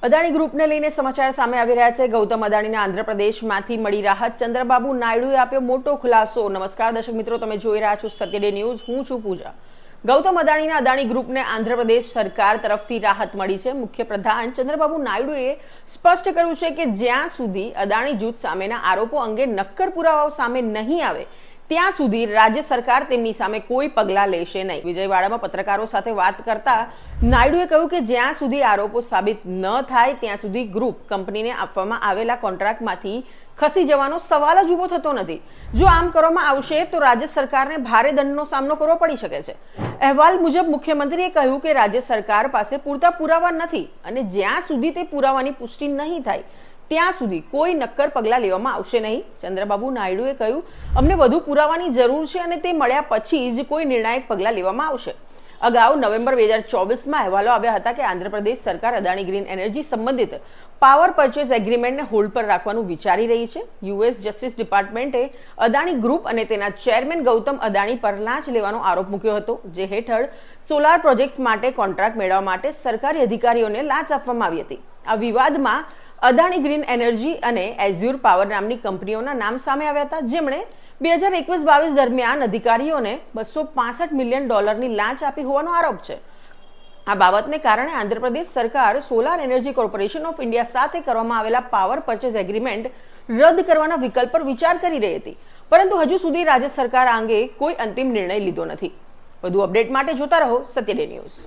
અદાણી ગ્રુપને લઈને સમાચાર સામે આવી રહ્યા છે। ગૌતમ અદાણીને આંધ્રપ્રદેશમાંથી મળી રાહત। ચંદ્રબાબુ નાયડુએ આપ્યો મોટો ખુલાસો। નમસ્કાર દર્શક મિત્રો, તમે જોઈ રહ્યા છો સત્ય ડે ન્યૂઝ। હું છું પૂજા। ગૌતમ અદાણીના અદાણી ગ્રુપને આંધ્રપ્રદેશ સરકાર તરફથી રાહત મળી છે। મુખ્યપ્રધાન ચંદ્રબાબુ નાયડુએ સ્પષ્ટ કર્યું છે કે જ્યાં સુધી અદાણી જૂથ સામેના આરોપો અંગે નક્કર પુરાવાઓ સામે નહીં આવે ત્યાં સુધી રાજ્ય સરકાર તેમની સામે કોઈ પગલાં લેશે નહીં। વિજયવાડામાં પત્રકારો સાથે વાત કરતા નાયડુએ કહ્યું કે જ્યાં સુધી આરોપો સાબિત ન થાય ત્યાં સુધી ગ્રુપ કંપનીને આપવામાં આવેલા કોન્ટ્રાક્ટમાંથી ખસી જવાનો સવાલ જ ઊભો થતો નથી। જો આમ કરવામાં આવશે તો રાજ્ય સરકારને ભારે દંડનો સામનો કરવો પડી શકે છે। અહેવાલ મુજબ મુખ્યમંત્રીએ કહ્યું કે રાજ્ય સરકાર પાસે પૂરતા પુરાવા નથી અને જ્યાં સુધી તે પુરાવાની પુષ્ટિ નહીં થાય ત્યાં સુધી કોઈ નક્કર પગલાં લેવામાં આવશે નહીં। ચંદ્રબાબુ નાયડુએ કહ્યું, અમને વધુ પુરાવાની જરૂર છે અને તે મળ્યા પછી જ કોઈ નિર્ણાયક પગલાં લેવામાં આવશે। અગાઉ નવેમ્બર 2024માં અહેવાલો આવ્યા હતા કે આંધ્રપ્રદેશ સરકાર અદાણી ગ્રીન એનર્જી સંબંધિત પાવર પરચેઝ એગ્રીમેન્ટને હોલ્ડ પર રાખવાનું વિચારી રહી છે। યુએસ જસ્ટિસ ડિપાર્ટમેન્ટે અદાણી ગ્રુપ અને તેના ચેરમેન ગૌતમ અદાણી પર લાંચ લેવાનો આરોપ મૂક્યો હતો, જે હેઠળ સોલાર પ્રોજેક્ટ્સ માટે કોન્ટ્રાક્ટ મેળવવા માટે સરકારી અધિકારીઓને લાંચ આપવામાં આવી હતી। આ વિવાદમાં અદાણી ગ્રીન એનર્જી અને એઝ્યુર પાવર નામની કંપનીઓના નામ સામે આવ્યા હતા, જેમણે 2021-22 દરમિયાન અધિકારીઓને $265 મિલિયન લાંચ આપી હોવાનો આરોપ છે। આ બાબતને કારણે આંધ્રપ્રદેશ સરકાર solar energy corporation of India સાથે કરવામાં આવેલા પાવર પરચેઝ એગ્રીમેન્ટ રદ કરવાના વિકલ્પ પર વિચાર કરી રહી હતી, પરંતુ હજુ સુધી રાજ્ય સરકાર આ અંગે કોઈ અંતિમ નિર્ણય લીધો નથી। વધુ અપડેટ માટે જોતા રહો સત્ય ડે ન્યૂઝ।